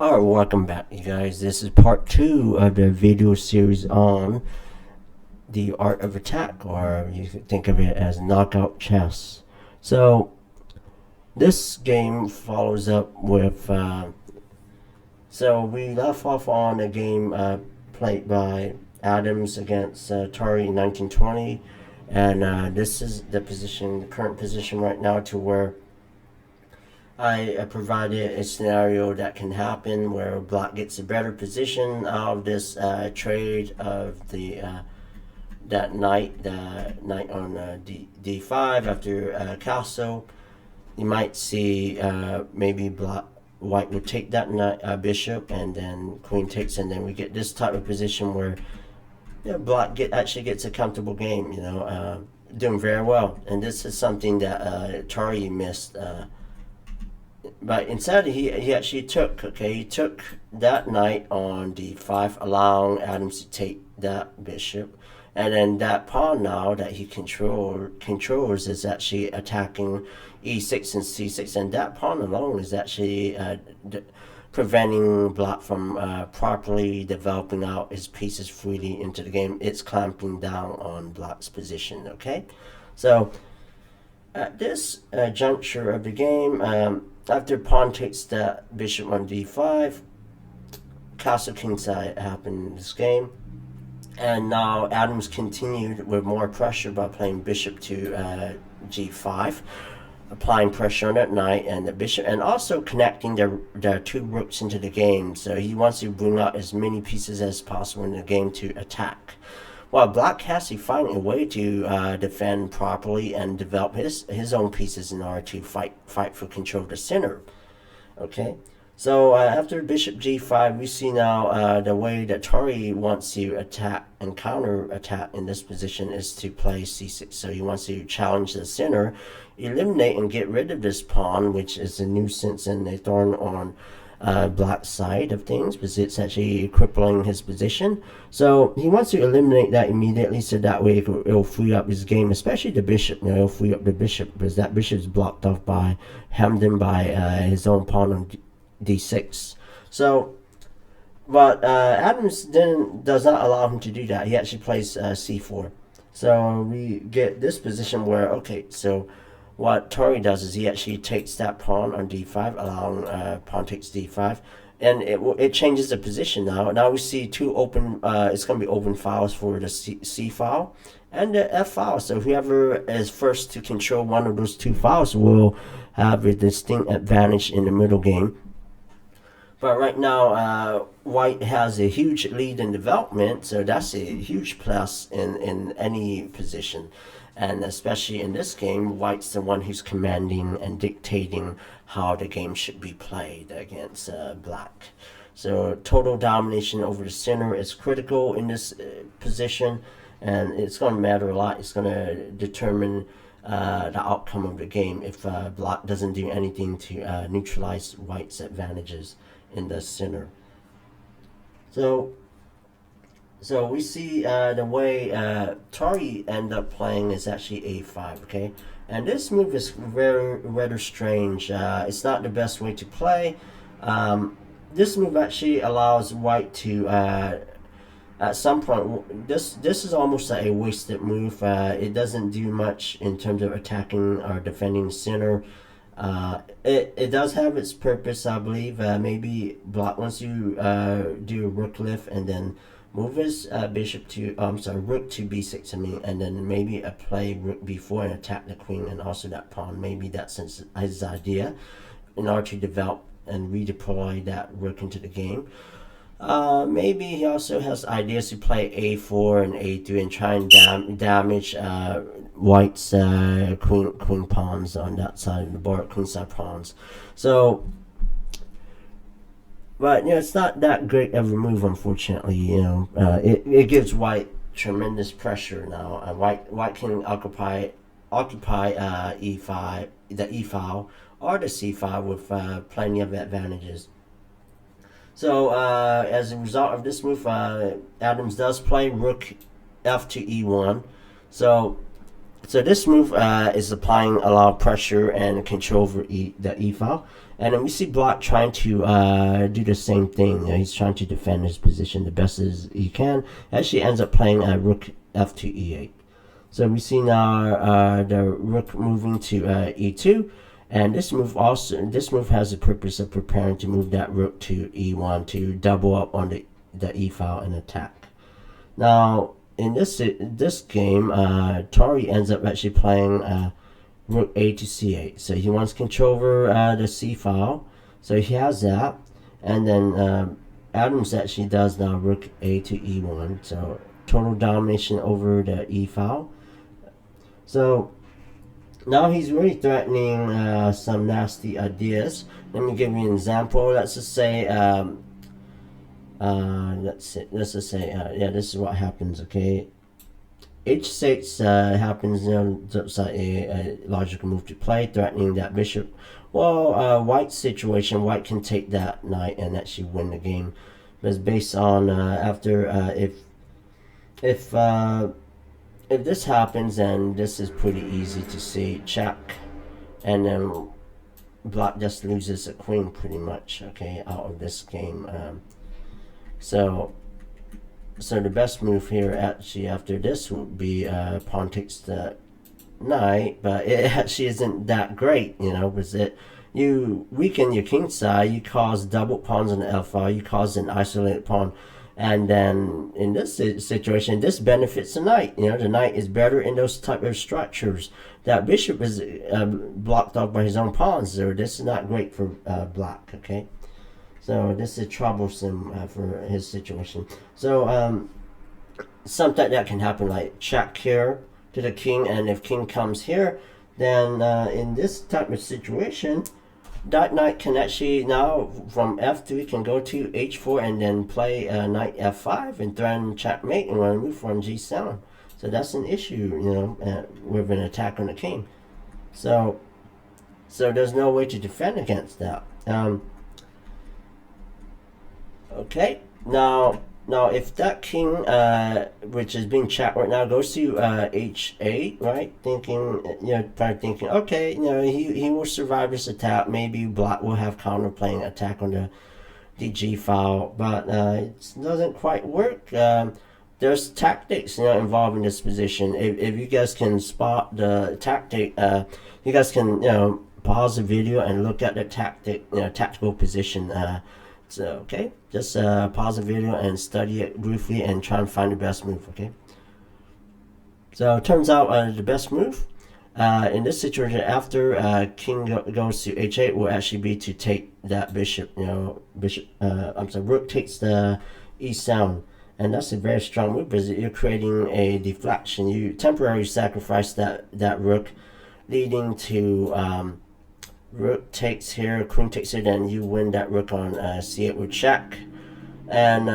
Alright, welcome back, you guys. This is part 2 of the video series on the art of attack, or you could think of it as knockout chess. So, this game follows up with. So, we left off on a game played by Adams against Torre in 1920, and this is the current position right now, to where I provided a scenario that can happen where black gets a better position out of this trade of the that knight, the knight on d5 after castle. You might see maybe white would take that knight, bishop, and then queen takes, and then we get this type of position where black actually gets a comfortable game. Doing very well, and this is something that Torre missed. But instead, he actually took that knight on d5, allowing Adams to take that bishop, and then that pawn now that he controls is actually attacking e6 and c6, and that pawn alone is actually preventing black from properly developing out his pieces freely into the game. It's clamping down on black's position. Okay, so at this juncture of the game, after pawn takes the bishop on d5, castle kingside happened in this game, and now Adams continued with more pressure by playing bishop to g5, applying pressure on that knight and the bishop, and also connecting the two rooks into the game. So he wants to bring out as many pieces as possible in the game to attack, while black has to find a way to defend properly and develop his own pieces in order to fight for control of the center. Okay, so after bishop g5, we see now the way that Torre wants to attack and counter attack in this position is to play c6. So he wants to challenge the center, eliminate and get rid of this pawn, which is a nuisance and a thorn on black side of things, because it's actually crippling his position. So he wants to eliminate that immediately, so that way it'll free up his game, especially the bishop. It'll free up the bishop, because that bishop's blocked off by, hemmed in by his own pawn on d6. So, but Adams then does not allow him to do that. He actually plays c4. So we get this position where, okay, so what Torre does is he actually takes that pawn on d5, allowing pawn takes d5, and it changes the position now. Now we see two open, it's going to be open files for the C file and the F file. So whoever is first to control one of those two files will have a distinct advantage in the middle game. But right now, white has a huge lead in development, so that's a huge plus in any position. And especially in this game, white's the one who's commanding and dictating how the game should be played against black. So total domination over the center is critical in this position, and it's going to matter a lot. It's going to determine the outcome of the game if black doesn't do anything to neutralize white's advantages in the center. So we see the way Torre end up playing is actually a5, okay? And this move is rather strange. It's not the best way to play. This move actually allows white to, at some point, this is almost like a wasted move. It doesn't do much in terms of attacking or defending the center. It does have its purpose, I believe. Maybe black wants to do a rook lift and then move his bishop to, rook to b6, and then maybe play rook b4 and attack the queen and also that pawn. Maybe that's his idea in order to develop and redeploy that rook into the game. Maybe he also has ideas to play a4 and a3 and try and damage white's queen pawns on that side of the board, queenside pawns. So, but it's not that great of a move, unfortunately. It gives white tremendous pressure now. White can occupy e5, the e file or the c file with plenty of advantages. So as a result of this move, Adams does play rook f to e1. So So this move is applying a lot of pressure and control over the e file, and then we see Black trying to do the same thing. You know, he's trying to defend his position the best as he can. Actually ends up playing rook f2 e8. So we see now the rook moving to e2, and this move has the purpose of preparing to move that rook to e1 to double up on the e file and attack. Now in this game, Torre ends up actually playing rook a to c8. So he wants control over the c file, so he has that, and then Adams actually does now rook a to e1. So total domination over the e file. So now he's really threatening some nasty ideas. Let me give you an example. Let's just say, let's just say, yeah, this is what happens. Okay, h6 happens. You know, it's like a logical move to play, threatening that bishop. Well, White's situation, White can take that knight and actually win the game. But it's based on after if this happens, then this is pretty easy to see. Check, and then Black just loses a queen pretty much, okay, out of this game. So the best move here actually after this would be pawn takes the knight, but it actually isn't that great, you know, because you weaken your king side, you cause double pawns on the L file, you cause an isolated pawn. And then in this situation, this benefits the knight. You know, the knight is better in those type of structures. That bishop is blocked off by his own pawns, so this is not great for Black. Okay, so this is troublesome for his situation. So something that can happen, like check here to the king, and if king comes here, then in this type of situation, that knight can actually now from f3 can go to h4 and then play knight f5 and threaten checkmate and want to move from g7. So that's an issue, you know, with an attack on the king. So there's no way to defend against that. Okay, now if that king, which is being checked right now, goes to h8, right? Thinking, you know, probably thinking, okay, you know, he will survive this attack. Maybe Black will have counter playing attack on the g file, but it doesn't quite work. There's tactics, you know, involved in this position. If you guys can spot the tactic, you guys can, you know, pause the video and look at the tactical position. So, okay, just pause the video and study it briefly and try and find the best move, okay? So it turns out the best move in this situation after king goes to h8 will actually be to take that bishop, you know, rook takes the e7. And that's a very strong move because you're creating a deflection. You temporarily sacrifice that rook, leading to rook takes here, queen takes here, then you win that rook on c8 with check. And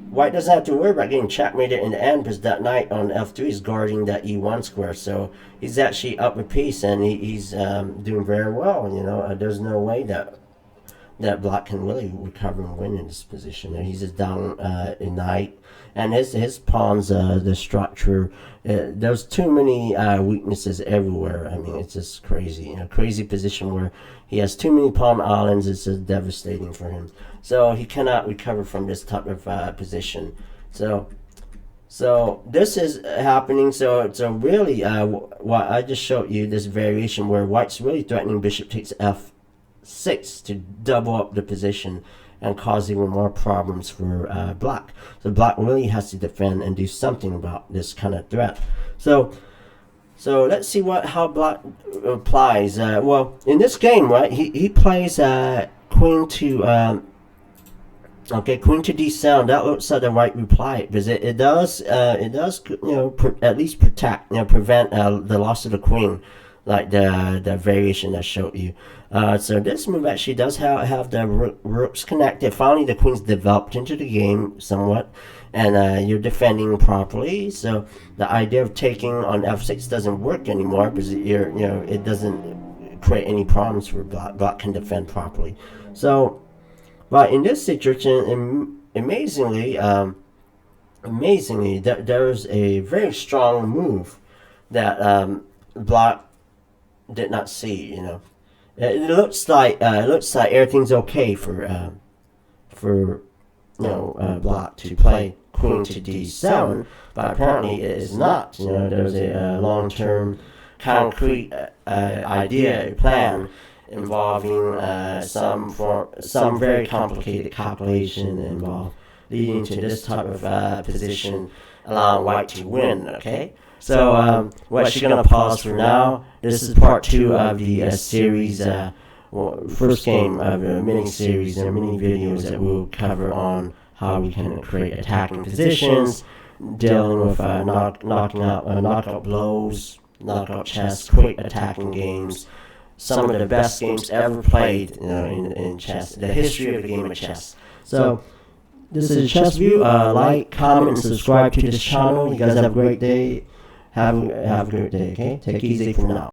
White doesn't have to worry about getting checkmated in the end because that knight on f3 is guarding that e1 square. So he's actually up a piece and he's doing very well. You know, there's no way that Black can really recover and win in this position. And he's just down a knight, and his pawns, the structure, there's too many weaknesses everywhere. I mean, it's just crazy. You know, crazy position where he has too many pawn islands. It's just devastating for him. So he cannot recover from this type of position. So this is happening. So really, what I just showed you, this variation where White's really threatening bishop takes f6 to double up the position and cause even more problems for Black. So Black really has to defend and do something about this kind of threat. So let's see how Black applies. Well, in this game, right, he plays queen to queen to d7. That looks like the right reply because it does you know, at least protect, you know, prevent the loss of the queen, like the variation I showed you. So this move actually does have the rooks connected. Finally, the queen's developed into the game somewhat, and you're defending properly. So the idea of taking on f6 doesn't work anymore because it doesn't create any problems for Black. Black can defend properly. So, but in this situation, amazingly, there is a very strong move that Black did not see. It looks like everything's okay for Black to play Queen to D7, but apparently it is not. There's a long-term, concrete idea, plan involving some very complicated calculation involved, leading to this type of position, allowing White to win. Okay, so we're actually gonna pause for now. This is part 2 of the series. First game of a mini series and mini videos that we'll cover on how we can create attacking positions, dealing with knockout blows, knockout chess, quick attacking games, some of the best games ever played in chess, the history of the game of chess. So this is Chessview. Like, comment, and subscribe to this channel. You guys have a great day. Have a great day. Okay, take it easy for now.